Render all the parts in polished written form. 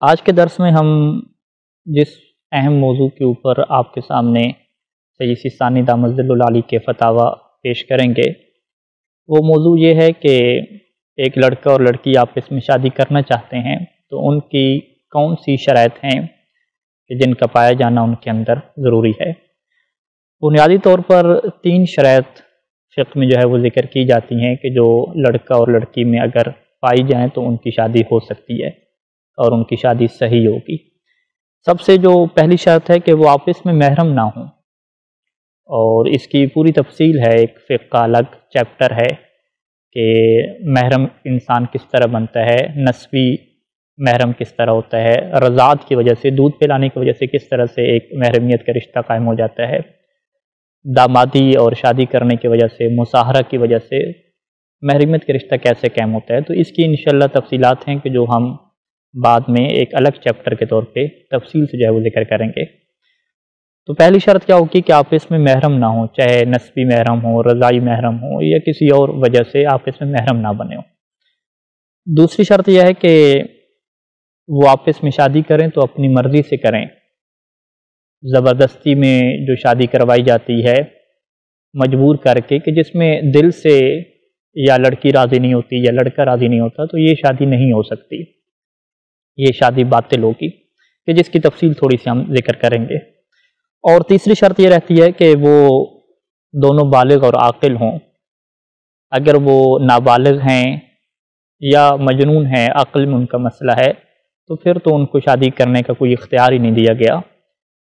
آج کے درس میں ہم جس اہم موضوع کے اوپر آپ کے سامنے سید سیستانی دامت ظل العالی کے فتاویٰ پیش کریں گے وہ موضوع یہ ہے کہ ایک لڑکا اور لڑکی آپس میں شادی کرنا چاہتے ہیں تو ان کی کون سی شرائط ہیں کہ جن کا پایا جانا ان کے اندر ضروری ہے۔ بنیادی طور پر 3 شرائط فقہ میں وہ ذکر کی جاتی ہیں کہ جو لڑکا اور لڑکی میں اگر پائی جائیں تو ان کی شادی ہو سکتی ہے اور ان کی شادی صحیح ہوگی۔ سب سے جو پہلی شرط ہے کہ وہ آپس میں محرم نہ ہوں، اور اس کی پوری تفصیل ہے، ایک فقہ کا الگ چیپٹر ہے کہ محرم انسان کس طرح بنتا ہے، نسبی محرم کس طرح ہوتا ہے، رضاعت کی وجہ سے، دودھ پلانے کی وجہ سے کس طرح سے ایک محرمیت کا رشتہ قائم ہو جاتا ہے، دامادی اور شادی کرنے کی وجہ سے، مصاہرہ کی وجہ سے محرمیت کا رشتہ کیسے قائم ہوتا ہے۔ تو اس کی انشاءاللہ تفصیلات ہیں کہ جو ہم بعد میں ایک الگ چیپٹر کے طور پہ تفصیل سے وہ ذکر کریں گے۔ تو پہلی شرط کیا ہوگی کہ آپس میں محرم نہ ہوں، چاہے نسبی محرم ہو، رضائی محرم ہو یا کسی اور وجہ سے آپس میں محرم نہ بنے ہو۔ دوسری شرط یہ ہے کہ وہ آپس میں شادی کریں تو اپنی مرضی سے کریں، زبردستی میں جو شادی کروائی جاتی ہے مجبور کر کے کہ جس میں دل سے یا لڑکی راضی نہیں ہوتی یا لڑکا راضی نہیں ہوتا، تو یہ شادی نہیں ہو سکتی، یہ شادی باطل ہوگی، کہ جس کی تفصیل تھوڑی سی ہم ذکر کریں گے۔ اور تیسری شرط یہ رہتی ہے کہ وہ دونوں بالغ اور عاقل ہوں۔ اگر وہ نابالغ ہیں یا مجنون ہیں، عقل میں ان کا مسئلہ ہے، تو پھر تو ان کو شادی کرنے کا کوئی اختیار ہی نہیں دیا گیا۔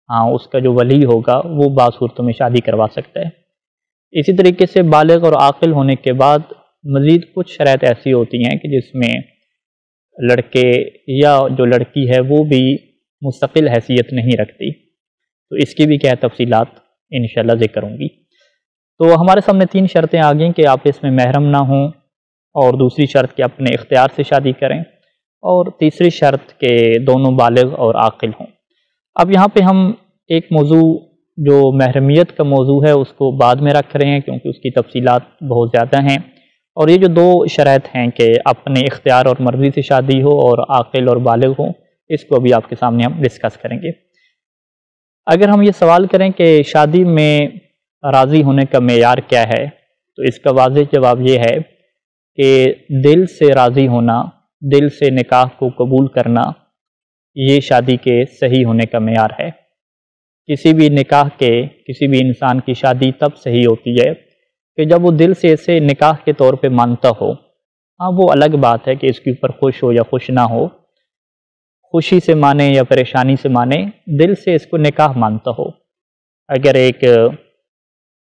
ہاں، اس کا جو ولی ہوگا وہ بعض صورتوں میں شادی کروا سکتا ہے۔ اسی طریقے سے بالغ اور عاقل ہونے کے بعد مزید کچھ شرائط ایسی ہوتی ہیں کہ جس میں لڑکے یا جو لڑکی ہے وہ بھی مستقل حیثیت نہیں رکھتی، تو اس کی بھی کیا تفصیلات انشاءاللہ ذکر ہوں گی۔ تو ہمارے سامنے 3 شرطیں آ گئیں کہ آپ اس میں محرم نہ ہوں، اور دوسری شرط کہ اپنے اختیار سے شادی کریں، اور تیسری شرط کہ دونوں بالغ اور عاقل ہوں۔ اب یہاں پہ ہم ایک موضوع جو محرمیت کا موضوع ہے اس کو بعد میں رکھ رہے ہیں کیونکہ اس کی تفصیلات بہت زیادہ ہیں، اور یہ جو 2 شرائط ہیں کہ اپنے اختیار اور مرضی سے شادی ہو اور عاقل اور بالغ ہوں، اس کو بھی آپ کے سامنے ہم ڈسکس کریں گے۔ اگر ہم یہ سوال کریں کہ شادی میں راضی ہونے کا معیار کیا ہے، تو اس کا واضح جواب یہ ہے کہ دل سے راضی ہونا، دل سے نکاح کو قبول کرنا، یہ شادی کے صحیح ہونے کا معیار ہے۔ کسی بھی نکاح کے، کسی بھی انسان کی شادی تب صحیح ہوتی ہے کہ جب وہ دل سے اسے نکاح کے طور پہ مانتا ہو۔ ہاں، وہ الگ بات ہے کہ اس کے اوپر خوش ہو یا خوش نہ ہو، خوشی سے مانے یا پریشانی سے مانے، دل سے اس کو نکاح مانتا ہو۔ اگر ایک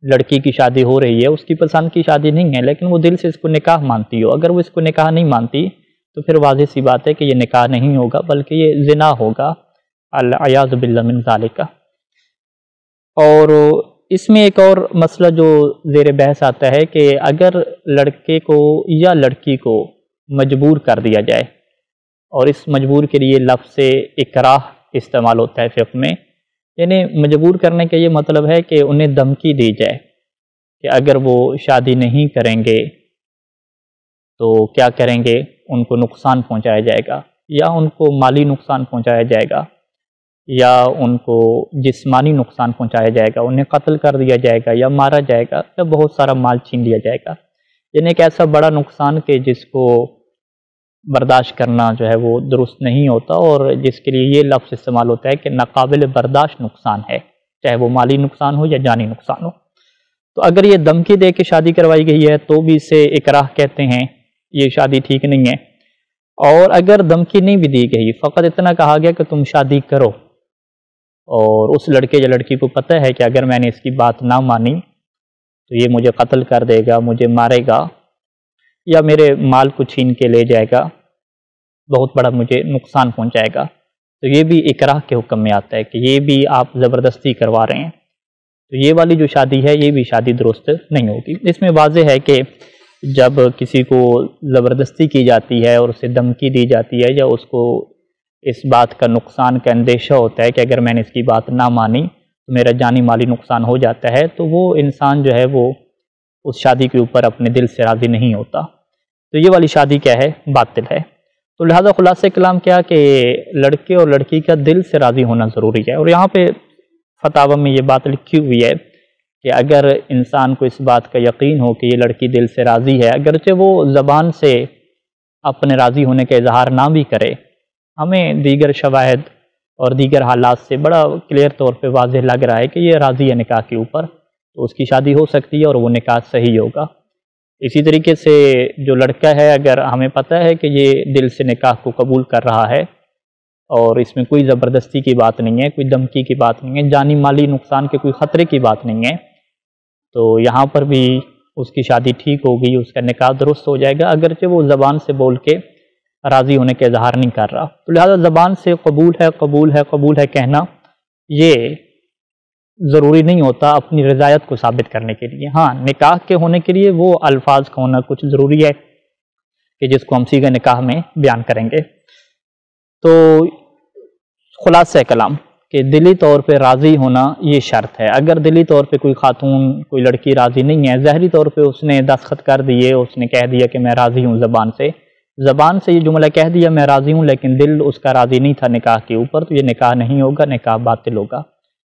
لڑکی کی شادی ہو رہی ہے، اس کی پسند کی شادی نہیں ہے، لیکن وہ دل سے اس کو نکاح مانتی ہو، اگر وہ اس کو نکاح نہیں مانتی تو پھر واضح سی بات ہے کہ یہ نکاح نہیں ہوگا بلکہ یہ زنا ہوگا، العیاذ باللہ من ذالک۔ اور اس میں ایک اور مسئلہ جو زیر بحث آتا ہے کہ اگر لڑکے کو یا لڑکی کو مجبور کر دیا جائے، اور اس مجبور کے لیے لفظ اکراہ استعمال ہوتا ہے فقہ میں، یعنی مجبور کرنے کا یہ مطلب ہے کہ انہیں دھمکی دی جائے کہ اگر وہ شادی نہیں کریں گے تو کیا کریں گے، ان کو نقصان پہنچایا جائے گا، یا ان کو مالی نقصان پہنچایا جائے گا، یا ان کو جسمانی نقصان پہنچایا جائے گا، انہیں قتل کر دیا جائے گا یا مارا جائے گا، یا بہت سارا مال چھین لیا جائے گا۔ یعنی ایک ایسا بڑا نقصان کہ جس کو برداشت کرنا وہ درست نہیں ہوتا، اور جس کے لیے یہ لفظ استعمال ہوتا ہے کہ ناقابل برداشت نقصان ہے، چاہے وہ مالی نقصان ہو یا جانی نقصان ہو۔ تو اگر یہ دھمکی دے کے شادی کروائی گئی ہے تو بھی اسے اکراہ کہتے ہیں، یہ شادی ٹھیک نہیں ہے۔ اور اگر دھمکی نہیں بھی دی گئی، فقط اتنا کہا گیا کہ تم شادی کرو، اور اس لڑکے یا لڑکی کو پتہ ہے کہ اگر میں نے اس کی بات نہ مانی تو یہ مجھے قتل کر دے گا، مجھے مارے گا، یا میرے مال کو چھین کے لے جائے گا، بہت بڑا مجھے نقصان پہنچائے گا، تو یہ بھی اکراہ کے حکم میں آتا ہے کہ یہ بھی آپ زبردستی کروا رہے ہیں، تو یہ والی جو شادی ہے یہ بھی شادی درست نہیں ہوگی۔ اس میں واضح ہے کہ جب کسی کو زبردستی کی جاتی ہے اور اسے دھمکی دی جاتی ہے، یا اس کو اس بات کا نقصان کا اندیشہ ہوتا ہے کہ اگر میں نے اس کی بات نہ مانی تو میرا جانی مالی نقصان ہو جاتا ہے، تو وہ انسان وہ اس شادی کے اوپر اپنے دل سے راضی نہیں ہوتا، تو یہ والی شادی کیا ہے، باطل ہے۔ تو لہذا خلاصہ کلام کیا کہ لڑکے اور لڑکی کا دل سے راضی ہونا ضروری ہے. اور یہاں پہ فتاوی میں یہ بات لکھی ہوئی ہے کہ اگر انسان کو اس بات کا یقین ہو کہ یہ لڑکی دل سے راضی ہے، اگرچہ وہ زبان سے اپنے راضی ہونے کا اظہار نہ بھی کرے، ہمیں دیگر شواہد اور دیگر حالات سے بڑا کلیئر طور پہ واضح لگ رہا ہے کہ یہ راضی ہے نکاح کے اوپر، تو اس کی شادی ہو سکتی ہے اور وہ نکاح صحیح ہوگا. اسی طریقے سے جو لڑکا ہے، اگر ہمیں پتہ ہے کہ یہ دل سے نکاح کو قبول کر رہا ہے اور اس میں کوئی زبردستی کی بات نہیں ہے، کوئی دھمکی کی بات نہیں ہے، جانی مالی نقصان کے کوئی خطرے کی بات نہیں ہے، تو یہاں پر بھی اس کی شادی ٹھیک ہوگی، اس کا نکاح درست ہو جائے گا، اگرچہ وہ زبان سے بول کے راضی ہونے کا اظہار نہیں کر رہا. تو لہذا زبان سے قبول ہے قبول ہے قبول ہے کہنا یہ ضروری نہیں ہوتا اپنی رضایت کو ثابت کرنے کے لیے. ہاں، نکاح کے ہونے کے لیے وہ الفاظ کا ہونا کچھ ضروری ہے کہ جس کو ہم صیغہ نکاح میں بیان کریں گے. تو خلاصہ کلام کہ دلی طور پہ راضی ہونا یہ شرط ہے. اگر دلی طور پہ کوئی خاتون، کوئی لڑکی راضی نہیں ہے، ظاہری طور پہ اس نے دستخط کر دیے، اس نے کہہ دیا کہ میں راضی ہوں، زبان سے یہ جملہ کہہ دیا میں راضی ہوں، لیکن دل اس کا راضی نہیں تھا نکاح کے اوپر، تو یہ نکاح نہیں ہوگا، نکاح باطل ہوگا.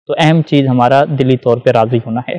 تو اہم چیز ہمارا دلی طور پہ راضی ہونا ہے.